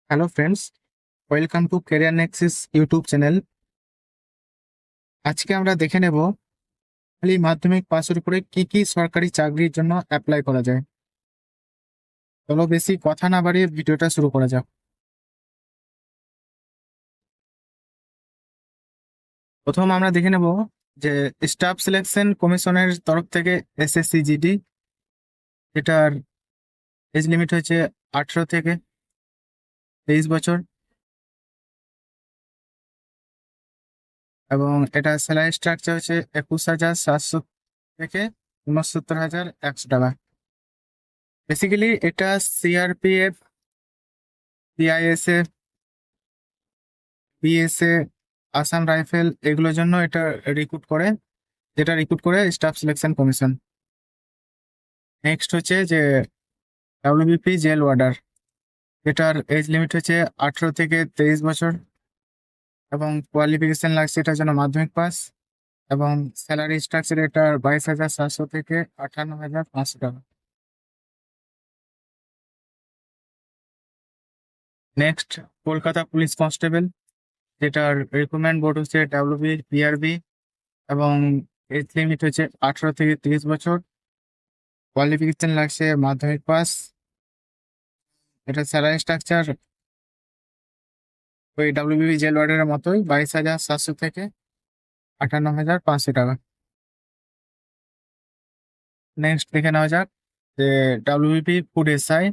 Hello friends, welcome to career nexus YouTube channel. আজকে আমরা দেখে নেব খালি মাধ্যমিক পাশের উপরে কি কি সরকারি চাকরির জন্য অ্যাপ্লাই করা যায়। চলো বেশি কথা না বাড়িয়ে ভিডিওটা শুরু করা যাক। প্রথম আমরা দেখে নেব যে স্টাফ সিলেকশন কমিশনের তরফ থেকে এসএসসি জিডি, এটার এজ লিমিট হচ্ছে 18 থেকে 23 বছর এবং এটা স্যালারি স্ট্রাকচার হচ্ছে 21,700 থেকে 69,100 টাকা। বেসিক্যালি এটা CRPF, CISF, BSA, Assam rifle এগুলোর জন্য এটা রিক্রুট করে, যেটা রিক্রুট করে স্টাফ সিলেকশন কমিশন। নেক্সট হচ্ছে যে ডাব্লিউবিপি জেল ওয়ার্ডার, এটার এজ লিমিট হচ্ছে 18 থেকে 23 বছর এবং কোয়ালিফিকেশন লাগছে এটার জন্য মাধ্যমিক পাস এবং স্যালারি স্ট্রাকচার এটার 22,700 থেকে 58,500 টাকা। নেক্সট কলকাতা পুলিশ কনস্টেবল, যেটার রিক্রুটমেন্ট বোর্ড হচ্ছে ডাব্লিউবিপিআরবি এবং এজ লিমিট হচ্ছে 18 থেকে 30 বছর, কোয়ালিফিকেশন লাগছে মাধ্যমিক পাস। এটা স্যালারি স্ট্রাকচার ওই ডাব্লিউবিপি জেল ওয়ার্ডের মতোই 22,700 থেকে 58,500 টাকা। নেক্সট দেখে নেওয়া যাক যে WBP food SI,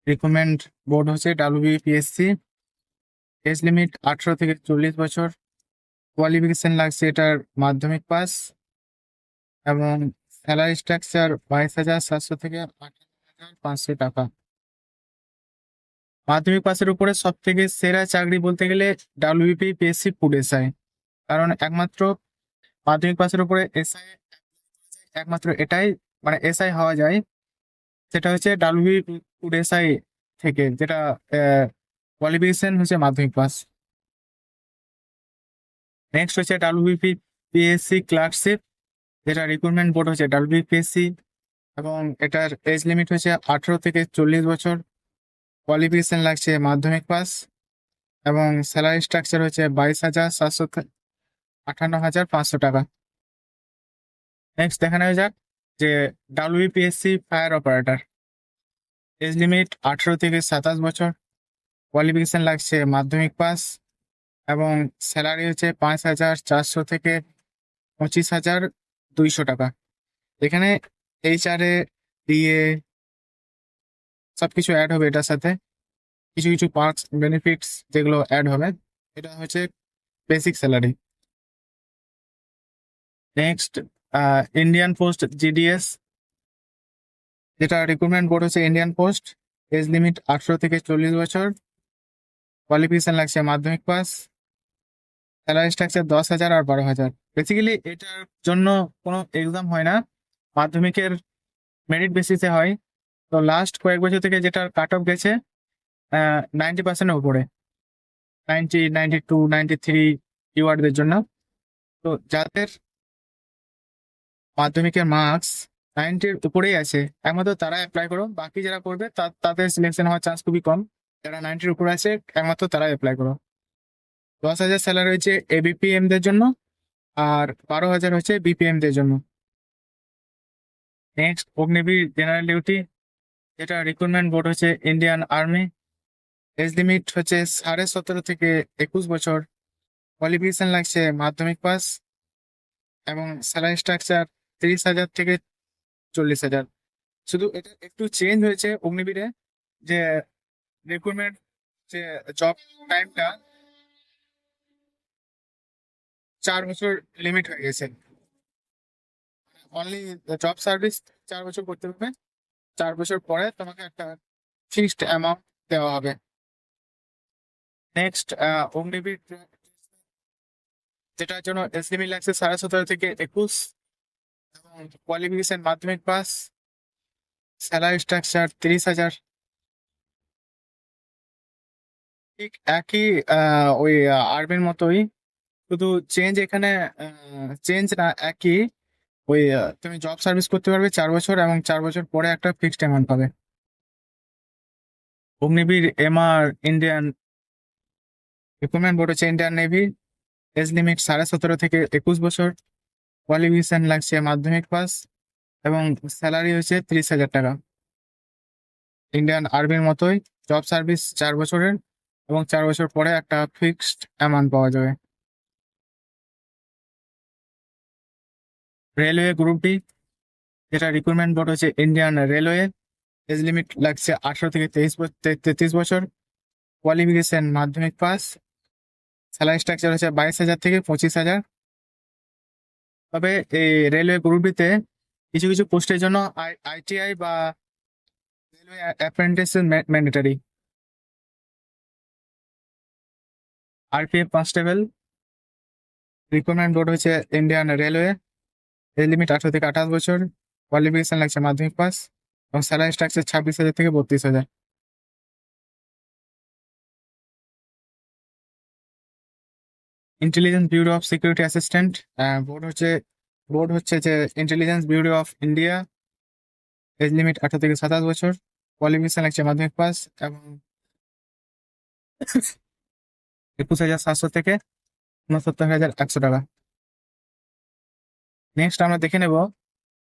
recruitment board হচ্ছে ডাব্লিউবিপিএসসি, এজ লিমিট 18 থেকে 40 বছর, কোয়ালিফিকেশন লাগছে এটার মাধ্যমিক পাস এবং স্যালারি স্ট্রাকচার 22,700 থেকে 58,500 টাকা। মাধ্যমিক পাসের উপরে সব থেকে সেরা চাকরি বলতে গেলে ডাব্লিউবিপিএসসি ফুড এসআই, কারণ একমাত্র মাধ্যমিক পাসের উপরে এসআই একমাত্র এটাই মানে এসআই হওয়া যায়, সেটা হচ্ছে ডাব্লিউবি ফুড এসআই থেকে, যেটা কোয়ালিফিকেশন হচ্ছে মাধ্যমিক পাস। নেক্সট হচ্ছে ডাব্লিউবিপি পিএসসি ক্লার্কশিপ, যেটা রিক্রুটমেন্ট বোর্ড হচ্ছে ডাব্লিউবিপিএসসি এবং এটার এজ লিমিট হচ্ছে 18 থেকে 40 বছর, কোয়ালিফিকেশন লাগছে মাধ্যমিক পাস এবং স্যালারি স্ট্রাকচার হচ্ছে 22,700 58,500 টাকা। নেক্সট দেখা নেওয়া যাক যে WBPSC fire operator, age limit 18 থেকে 27 বছর, কোয়ালিফিকেশন লাগছে মাধ্যমিক পাস এবং স্যালারি হচ্ছে 5,400 থেকে 25,200 টাকা। এখানে এইচআরএ, ডিএ সবকিছু অ্যাড হবে এটার সাথে, কিছু কিছু পার্কস বেনিফিটস যেগুলো অ্যাড হবে। এটা হচ্ছে basic salary. Next Indian post GDS, যেটা রিক্রুটমেন্ট বোর্ড হচ্ছে ইন্ডিয়ান পোস্ট, এজ লিমিট 18 থেকে 40 বছর, কোয়ালিফিকেশন লাগছে মাধ্যমিক পাস, স্যালারি স্ট্রাকচার 10,000 আর 12,000। বেসিক্যালি এটার জন্য কোনো এক্সাম হয় না, মাধ্যমিকের মেরিট বেসিসে হয়। তো লাস্ট কয়েক বছর থেকে যেটা কাট অফ গেছে 90%-এর উপরে, 90, 92, 93 কিওয়ার্ডদের জন্য। তো যাদের মাধ্যমিকের মার্কস 90-র উপরেই আছে একমাত্র তারা অ্যাপ্লাই করো, বাকি যারা করবে তাদের সিলেকশন হওয়ার চান্স খুবই কম। যারা 90-র উপরে আছে একমাত্র তারা অ্যাপ্লাই করো। 10,000 স্যালারি হচ্ছে এবিপিএম দের জন্য আর 12,000 হচ্ছে বিপিএম দের জন্য। নেক্সট অগ্নিবীর জেনারেল ডিউটি, যেটা রিক্রুটমেন্ট বোর্ড হচ্ছে ইন্ডিয়ান আর্মি, এজ লিমিট হচ্ছে 17.5 থেকে 21 বছর, কোয়ালিফিকেশন লাগছে মাধ্যমিক পাস এবং স্যালারি স্ট্রাকচার 30,000 থেকে 40,000। শুধু এটা একটু চেঞ্জ হয়েছে অগ্নিবীরে, যে রিক্রুটমেন্ট যে জব টাইমটা 4 বছর লিমিট হয়ে গেছে। অনলি জব সার্ভিস 4 বছর করতে হবে, 4 বছর পরে তোমাকে একটা ফিক্সড অ্যামাউন্ট দেওয়া হবে। নেক্সট অগ্নিবীর, যেটার জন্য এসডিমি লাগছে 17.5 থেকে 21 এবং কোয়ালিফিকেশন মাধ্যমিক পাস, স্যালারি স্ট্রাকচার 30,000। ঠিক একই ওই আর্মির মতোই, শুধু চেঞ্জ এখানে, চেঞ্জ না একই। ওই তুমি জব সার্ভিস করতে পারবে 4 বছর এবং 4 বছর পরে একটা ফিক্সড অ্যামাউন্ট পাবে। Agniveer MR Indian recruitment board হচ্ছে ইন্ডিয়ান নেভি, এজ লিমিট 17.5 থেকে 21 বছর, কোয়ালিফিকেশন লাগছে মাধ্যমিক পাস এবং স্যালারি হচ্ছে 30,000 টাকা। ইন্ডিয়ান আর্মির মতোই জব সার্ভিস 4 বছরের এবং 4 বছর পরে একটা ফিক্সড অ্যামাউন্ট পাওয়া যাবে। রেলওয়ে গ্রুপ ডি, যেটা রিক্রুটমেন্ট বোর্ড হচ্ছে ইন্ডিয়ান রেলওয়ে, এজ লিমিট লাগছে 18 থেকে 33 বছর, কোয়ালিফিকেশন মাধ্যমিক পাস, স্যালারি স্ট্রাকচার হচ্ছে 22,000 থেকে 25,000। তবে এই রেলওয়ে গ্রুপ ডিতে কিছু কিছু পোস্টের জন্য আইটিআই বা railway apprentice mandatory. RPF constable, recruitment board হচ্ছে ইন্ডিয়ান রেলওয়ে, এজ লিমিট 18 থেকে 28 বছর, কোয়ালিফিকেশন লাগছে মাধ্যমিক পাস এবং স্যালারি স্ট্রাকচার 26,000 থেকে 32,000। Intelligence bureau of security assistant, board হচ্ছে যে intelligence bureau of India, age limit 18 থেকে 27 বছর, কোয়ালিফিকেশন লাগছে মাধ্যমিক পাস এবং 21,700 থেকে 69,100 টাকা। নেক্সট আমরা দেখে নেব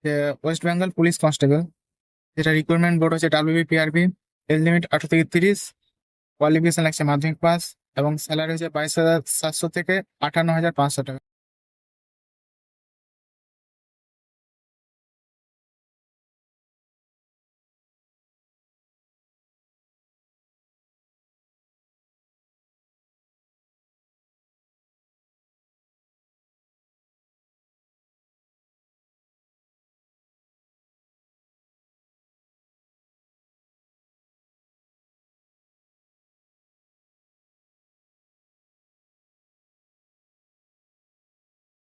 যে ওয়েস্ট বেঙ্গল পুলিশ কনস্টেবল, যেটা রিক্রুটমেন্ট বোর্ড হচ্ছে WBPRB, এজ লিমিট 18 থেকে 30, কোয়ালিফিকেশন লাগছে মাধ্যমিক পাস এবং স্যালারি হচ্ছে 22,700 থেকে 58,500 টাকা।